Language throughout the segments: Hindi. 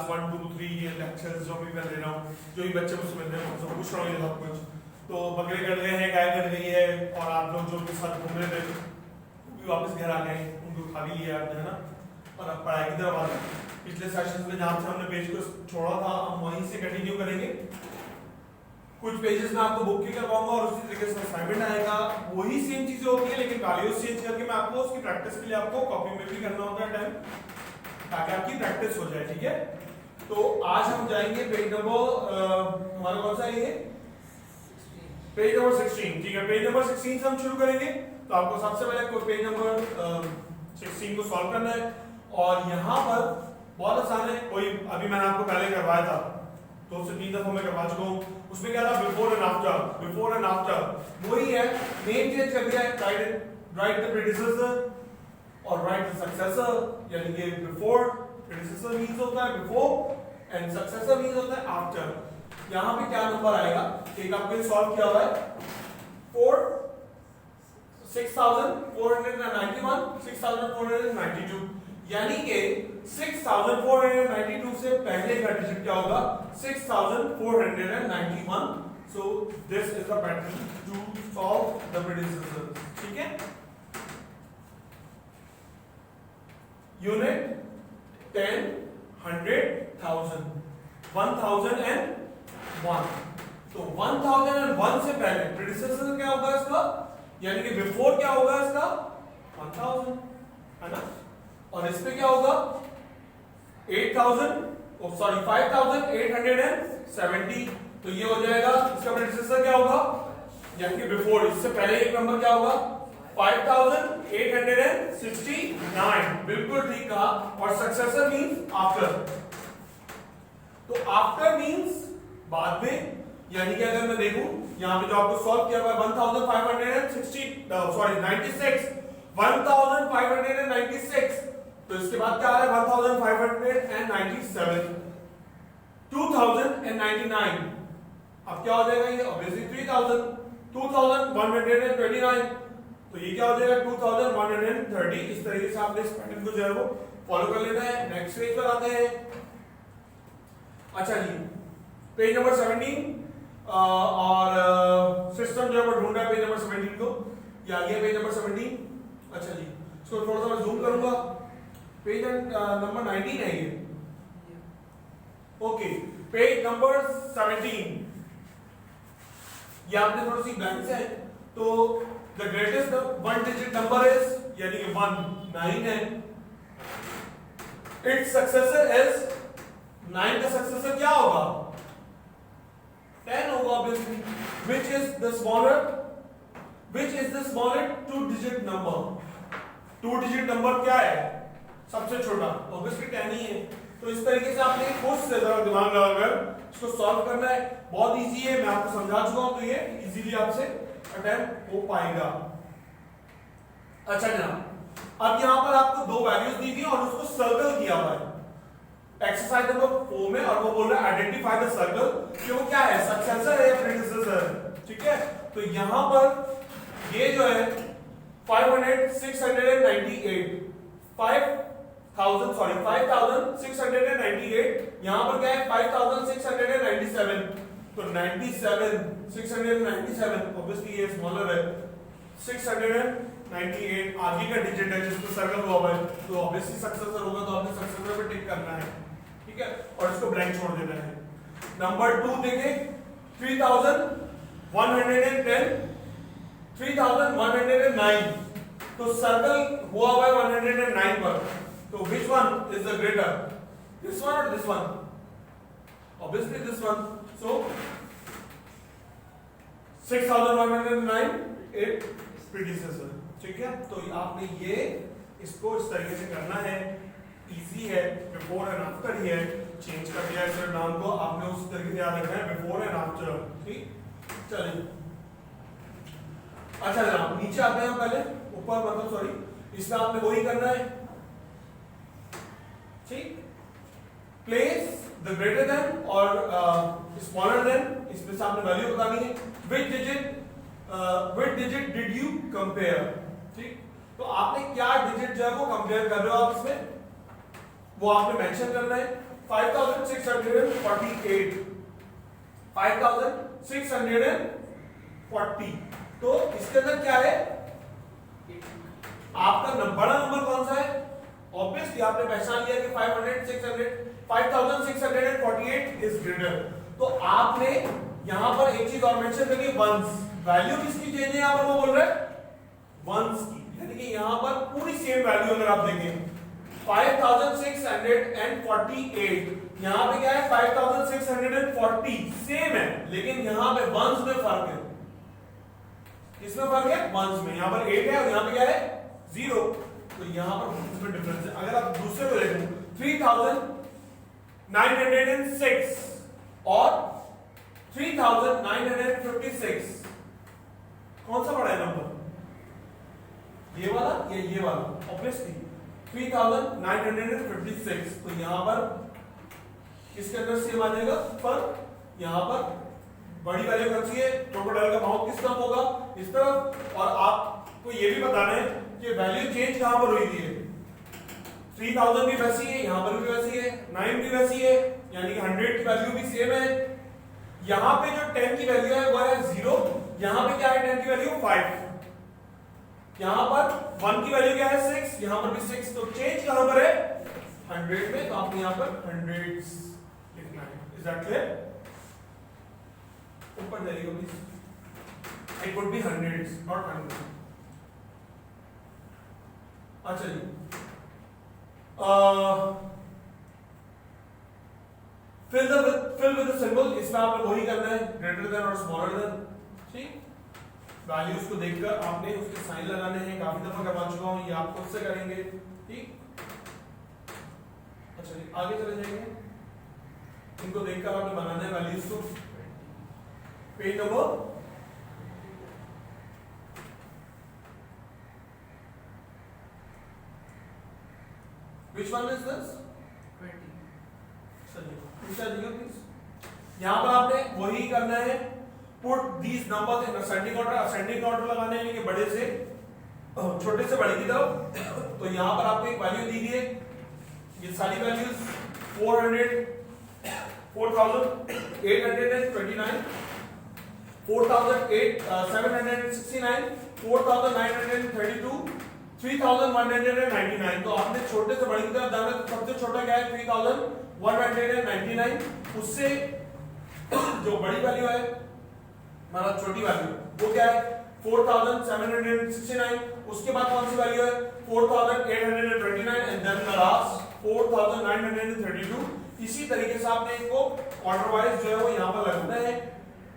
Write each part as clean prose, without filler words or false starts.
क्लास 1 2 3 ये लेक्चर्स जो भी मैं दे रहा हूँ, जो भी बच्चे मुझसे मिल रहे हैं उनसे पूछ रहा हूँ ये सब कुछ। तो बकरे कट गए हैं, गाय कट गई है, और आप लोग जो उनके साथ घूम रहे थे वो भी वापस घर आ गए, उनको खा भी लिया आपने, है ना। और अब पढ़ाई की तरफ आते हैं। पिछले सेशंस में जहाँ से हमने पेज को छोड़ा था हम वहीं से कंटिन्यू करेंगे। कुछ पेजेस में आपको बुक की करवाऊंगा और उसी तरीके से असाइनमेंट आएगा, वही सेम चीजें होती है लेकिन वैल्यूज चेंज करके मैं आपको उसकी प्रैक्टिस के लिए आपको कॉपी में भी करना होता है टाइम, ताकि आपकी प्रैक्टिस हो जाए, ठीक है। तो आज हम जाएंगे पेज नंबर हमारा कौन सा है ये, पेज नंबर 16, ठीक है। पेज नंबर 16 से हम शुरू करेंगे। तो आपको सबसे पहले पेज नंबर 16 को सॉल्व करना है, और यहाँ पर बहुत आसान है। कोई अभी मैंने आपको पहले करवाया था, 2 से 3 दफा मैं करवा चुका हूँ। उसमें क्या था, before and after, before and after वही है, नेम चेंज कर दिया है, राइट द प्रेडिसेसर और राइट द सक्सेसर, यानी कि बिफोर प्रेडिसेसर मींस होता है बिफोर एंड सक्सेसर मींस होता है आफ्टर। यहाँ पे क्या नंबर आएगा, एक आपने सॉल्व किया हुआ है 6491 6492, यानी कि 6492 से पहले का डिजिट क्या होगा, 6491। So this is the pattern to solve the predecessor, ठीक है। यूनिट 10 100 1000 1001, तो 1001 से पहले प्रेडिसेसर क्या होगा इसका, यानी कि बिफोर क्या होगा इसका 1000, है ना। और इस पे क्या होगा 5870, तो ये हो जाएगा इसका प्रेडिसेसर क्या होगा, यानी कि बिफोर, इससे पहले एक नंबर क्या होगा 5869, बिल्कुल ठीक कहा। और सक्सेसर मींस आफ्टर, तो आफ्टर मींस बाद में, यानी कि अगर मैं देखूं यहां पे जो आपको सॉल्व किया हुआ है 1596, तो इसके बाद क्या आ रहा है 1597, 2099, अब क्या हो जाएगा ये ऑब्वियसली 3000, 2129, तो ये क्या हो जाएगा 2130। इस तरीके से आपने इस पैटर्न को जो है वो फॉलो कर लेना है। नेक्स्ट पेज पर आते हैं। अच्छा जी, पेज नंबर 17 और सिस्टम जो है वो ढूंढ रहा है पेज नंबर 17 को, ये आ गया पेज नंबर 17। अच्छा जी, इसको थोड़ा सा मैं जूम करूंगा, पेज नंबर 19 है ये, ओके। पेज नंबर 17, ये आपने थोड़ी सी ब्लैंक्स है, तो the greatest one digit number is, यानी कि 1 9 है, इट्स सक्सेसर इज 9 का सक्सेसर क्या होगा 10 होगा obviously. which is the smaller two digit number, 2 digit number क्या है सबसे छोटा, ऑब्वियसली 10 ही है। तो इस तरीके से आपने खुद से जरा दिमाग लगाकर इसको सॉल्व करना है, बहुत इजी है, मैं आपको समझा चुका हूं, तो ये इजीली आपसे अटेम्प्ट हो पाएगा। अच्छा जनाब, अब यहां पर आपको 2 वैल्यूज दी गई और उसको सर्कल किया हुआ है एक्सरसाइज नंबर 4 में, और वो बोल रहा है आइडेंटिफाई द सर्कल, कि वो क्या है सक्सेसर है या प्रेडिसेसर है, ठीक है। तो यहां पर ये जो है 5698, यहां पर क्या है 5697, तो 97 697 ऑब्वियसली ये स्मॉलर है, 698 आगे का डिजिट है जिसको सर्कल हुआ है, तो ऑब्वियसली सक्सेसर होगा, तो आपने सक्सेसर पे टिक करना है, ठीक है, और इसको ब्लैंक छोड़ देना है। नंबर 2 देखें 3109, तो सर्कल हुआ हुआ है 109 पर, तो which one is the greater, this one or this one, obviously this one, so 6109 it predecessor, ठीक है। तो आपने ये इसको इस तरीके से करना है, इजी है, बिफोर एंड आफ्टर ही है, चेंज कर दिया इस नाम को, आपने उस तरीके से याद रखना है बिफोर एंड आफ्टर, ठीक। चलिए अच्छा जनाब, नीचे आते हैं पहले, ऊपर मतलब सॉरी, इसमें आपने वही करना है, ठीक। प्लेस द ग्रेटर देन और स्मॉलर देन, इसमें से आपने वैल्यू बतानी है, which digit did you compare, ठीक। तो आपने क्या डिजिट जो है वो कंपेयर कर रहे हो आप इसमें, वो आपने मेंशन करना है। 5648 5640, तो इसके अंदर क्या है, आपका बड़ा नंबर कौन सा है, ऑब्वियसली आपने पहचान लिया कि 5648 इज ग्रेटर। तो आपने यहां पर एक चीज और मेंशन करी, वंस, वैल्यू किसकी चेंज है यहां पर, वो बोल रहे हैं वंस की, यानी कि यहां पर पूरी सेम वैल्यू अगर आप देखें 5648, यहां पे क्या है 5640 सेम है, लेकिन यहां पे वंस में फर्क है। किसमें फर्क है, वंस में। यहां पर 8 है और यहां पे क्या है 0, तो यहां पर इसमें डिफरेंस है। अगर आप दूसरे को देखो 3906 और 3956, कौन सा बड़ा है नंबर, ये वाला या ये वाला, ऑब्वियसली 3956, तो यहां पर किसके अंदर सेम आ जाएगा, पर यहां पर बड़ी वैल्यू कौन सी है, क्रोकोडाइल का माउथ किस तरफ होगा, इस तरफ। और आपको ये भी बताना है कि वैल्यू चेंज कहां पर हुई है, 3000 भी वैसी है, यहां पर भी वैसी है, 9 भी वैसी है, यानी कि 100 की वैल्यू भी सेम है। यहां पे जो 10 की वैल्यू है वो है 0, यहां पे क्या है 10 की वैल्यू 5, यहां पर 1 की वैल्यू क्या है 6, यहां पर भी 6, तो चेंज कहां पर है 100 में, तो आपने यहां पर 100 लिखना है। इज दैट क्लियर, ऊपर जाइएगा please, it would be 100 not 100। अच्छा जी, फिल विद द सिंबल, इसमें आपने वही करना है, ग्रेटर देन और स्मॉलर देन, ठीक। वैल्यूज को देखकर आपने उसके साइन लगाने हैं, काफी दफा करवा चुका हूं, ये आप खुद से करेंगे, ठीक। अच्छा जी, आगे चले जाएंगे, इनको देखकर आपने बनाना है वैल्यूज को। Page number Which one is this? 20. चलिए प्लीज, यहाँ पर आपने वही करना है, put these numbers in ascending order. Ascending order लगाने हैं कि बड़े से छोटे से बड़े की तरफ। तो यहाँ पर आपको एक वैल्यू दी है, ये सारी वैल्यूज 4829, 4769, 4932, 3199। तो आपने छोटे से बड़ी की तरफ जाना है, तो सबसे छोटा क्या है 3199, उससे जो बड़ी वैल्यू है मतलब छोटी वैल्यू वो क्या है 4769, उसके बाद कौन सी वैल्यू है 4829 एंड देन द लास्ट 4932। इसी तरीके से आपने इसको ऑर्डर वाइज जो है वो यहाँ पर लगना है।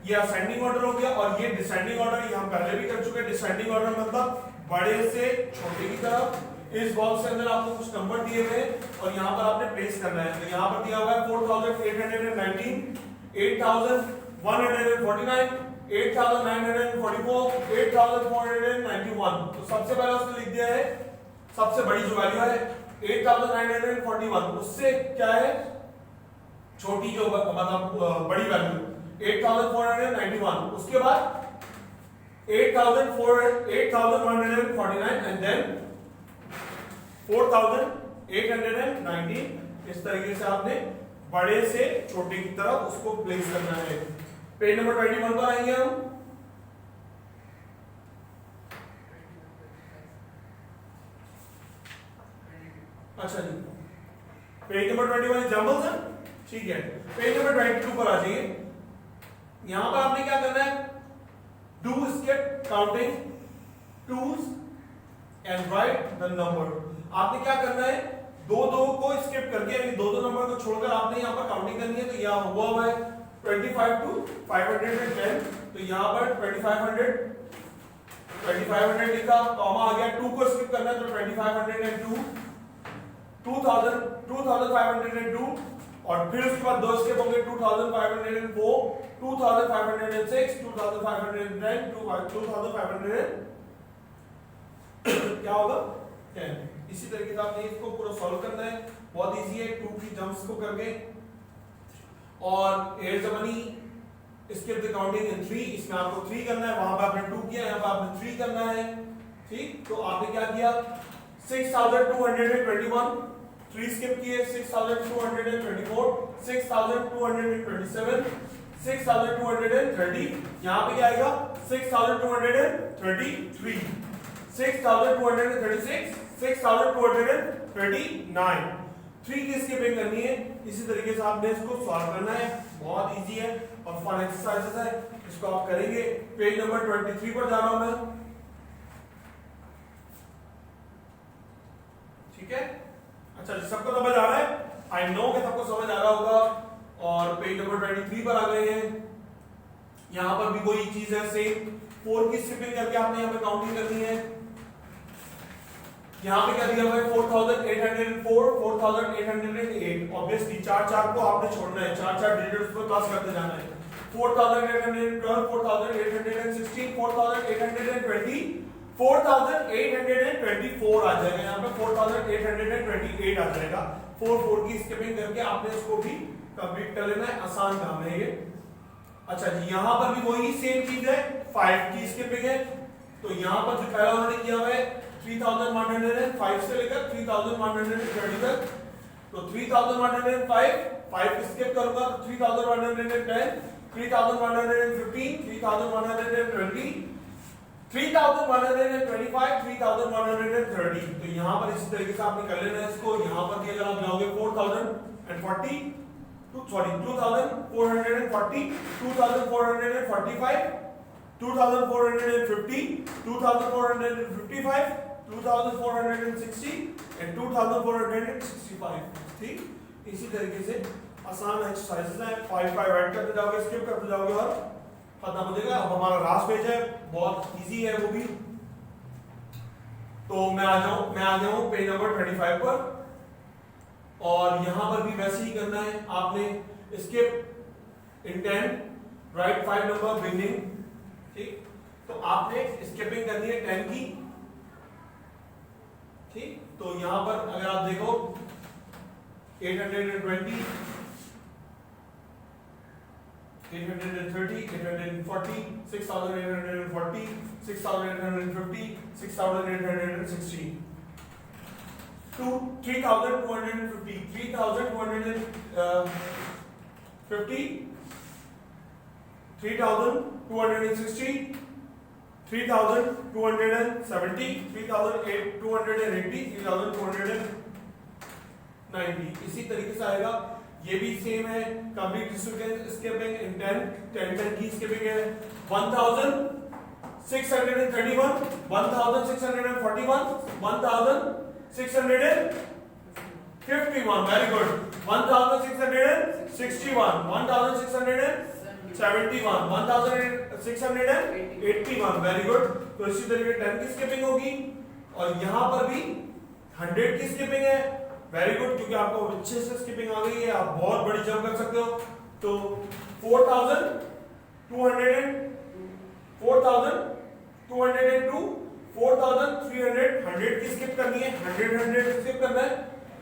ये असेंडिंग ऑर्डर हो गया, और ये डिसेंडिंग ऑर्डर ये हम पहले भी कर चुके हैं। डिसेंडिंग ऑर्डर मतलब बड़े से छोटे की तरफ। इस बॉक्स के अंदर आपको कुछ नंबर दिए हुए हैं और यहाँ पर आपने प्लेस करना है। तो यहाँ पर दिया हुआ है 4819, 8149, 8944, 8491। तो सबसे पहले उसने लिख दिया है सबसे बड़ी जो वैल्यू है 8941, उससे क्या है छोटी जो मतलब बड़ी वैल्यू 8491, उसके बाद 8149 एंड देन 4819। इस तरीके से आपने बड़े से छोटे की तरफ उसको प्लेस करना है। पेज नंबर 21 पर आएंगे हम। अच्छा जी, पेज नंबर 21 एग्जांपल्स है, ठीक है। पेज नंबर 22 पर आ जाइए। यहां पर आपने क्या करना है, do skip counting twos and right the number. आपने क्या करना है, दो को स्किप करके यानी दो नंबर को छोड़कर आपने यहां पर काउंटिंग करनी है। तो यहां हुआ है 25 to 510, तो यहां पर 2500 लिखा, कॉमा आ गया। 2 को स्किप करना है तो 2502, 2502, और फिर उसके बाद दो स्टेप होंगे 2504, 2506, 2510, 2500 क्या होगा 10। इसी तरीके से आपने इसको पूरा सॉल्व करना है, बहुत इजी है 2 की जंप्स को करके। और 8 जमनी स्किप द काउंटिंग इन 3, इसमें आपको 3 करना है, वहां पे आपने 2 किया, यहां पे आपने 3 करना है, ठीक। तो आपने क्या किया 6221, 3 स्किप किए 6224, 6227, 6230, यहाँ पे क्या आएगा 6233, 6236, 6239, 3 की स्किपिंग करनी है। इसी तरीके से आपने इसको सॉल्व करना है, बहुत इजी है और फन एक्सरसाइजेस है, इसको आप करेंगे। पेज नंबर 23 पर जा रहा हूं मैं, ठीक है। अच्छा सबको समझ आ रहा है? आई नो कि सबको समझ आ रहा होगा। और पेज नंबर 23 पर आ गए हैं। यहां पर भी कोई चीज है सेम, 4 की स्किपिंग करके आपने यहां पे काउंटिंग करनी है। यहां पे क्या दिया हुआ है 4804, 4808, ऑब्वियसली 4 को आपने छोड़ना है, 4 डिजिट्स को प्लस करते जाना है। 4812, 4816, 4820, 4824 आ जाएगा, यहाँ पे 4828 आ जाएगा। 4 की स्किपिंग करके आपने इसको भी कंप्लीट कर लेना है, आसान काम है ये। अच्छा जी यहां पर भी वही सेम चीज है, 5 की स्किपिंग है। तो यहां पर जो पहला उन्होंने किया हुआ है 3105 से लेकर 3130 तक, तो 3105, 5 स्किप करूंगा तो 3110, 3115, 3120, 3125, 3130। तो यहां पर इसी तरीके से आपने कर लेना है इसको। यहां पर भी अगर आप जाओगे 4040, 2440, 2445, 2450, 2455, 2460 and 2465। ठीक, इसी तरीके से आसान एक्सरसाइजेस हैं। 5 ऐड करते जाओगे, स्किप करते जाओगे और खत्म हो जाएगा। अब हमारा लास्ट पेज है, बहुत इजी है वो भी। तो मैं आ जाऊं पेज नंबर 25 पर, और यहां पर भी वैसे ही करना है आपने। Skip intent, right 5 number beginning, ठीक। तो आपने स्किपिंग करनी है 10 की, ठीक। तो यहां पर अगर आप देखो 820, 830, 840, 6840, 6850, 6860, 3250, 3250, 3260, 3270, 3280, 3290। इसी तरीके से आएगा। ये भी सेम है, कंप्लीट स्किपिंग इन 10 की स्किपिंग है। 1631, 1641, 1651, वेरी गुड। 1661, 1671, 1681, very good. तो इसी तरीके 10 की स्किपिंग होगी, और यहां पर भी 100 की स्किपिंग है, वेरी गुड, क्योंकि आपको अच्छे से स्किपिंग आ गई है, आप बहुत बड़ी जंप कर सकते हो। तो 4202, 4300, 100 की स्किप करनी है, 100 स्किप करना है।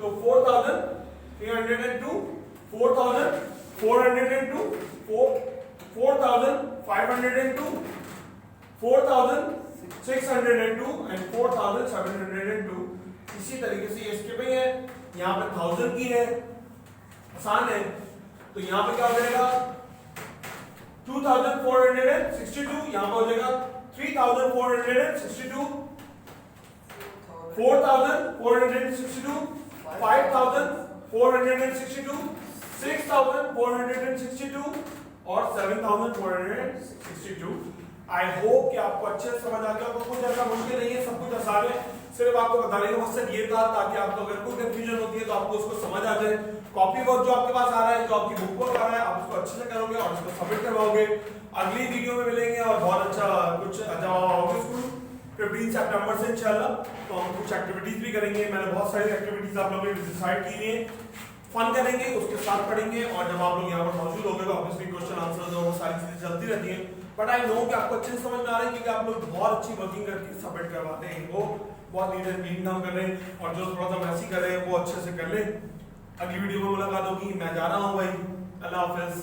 तो 4302, 4402, 4502, 4602 and 4702। इसी तरीके से ये स्किपिंग है। यहाँ पे 1000 की है, आसान है। तो यहाँ पे क्या हो जाएगा 2462, यहाँ पे हो जाएगा 3462, 4462, 5462, 6462 और 7462। आई होप कि आपको अच्छे से समझ आ गया। आपको कुछ ऐसा मुश्किल नहीं है, सब कुछ आसान है। सिर्फ आपको बताने का मकसद ये था ताकि आपको अगर कोई कंफ्यूजन होती है तो आपको उसको समझ आ जाए। कॉपी वर्क जो आपके पास आ रहा है, जो आपकी बुक वर्क आ रहा है, आप उसको अच्छे से करोगे और उसको सबमिट करवाओगे। अगली वीडियो में मिलेंगे और बहुत अच्छा कुछ जवाब आओगे स्कूल 15 सितंबर से इंशाल्लाह। तो हम कुछ एक्टिविटीज भी करेंगे। मैंने बहुत सारी एक्टिविटीज आप लोगों ने डिसाइड की है, फन करेंगे, उसके साथ पढ़ेंगे। और जब आप लोग यहाँ पर मौजूद होंगे तो ऑब्वियसली क्वेश्चन आंसर जो वो सारी चीजें चलती रहती हैं। बट आई नो कि आपको अच्छे से समझ में आ रहा है, क्योंकि आप लोग बहुत अच्छी वर्किंग करके सबमिट करवाते हैं। वो बहुत नीट एंड क्लीन काम कर रहे हैं, और जो थोड़ा सा मैसी कर रहे हैं वो अच्छे से कर ले। अगली वीडियो में मुलाकात होगी। मैं जा रहा हूँ भाई, अल्लाह हाफिज।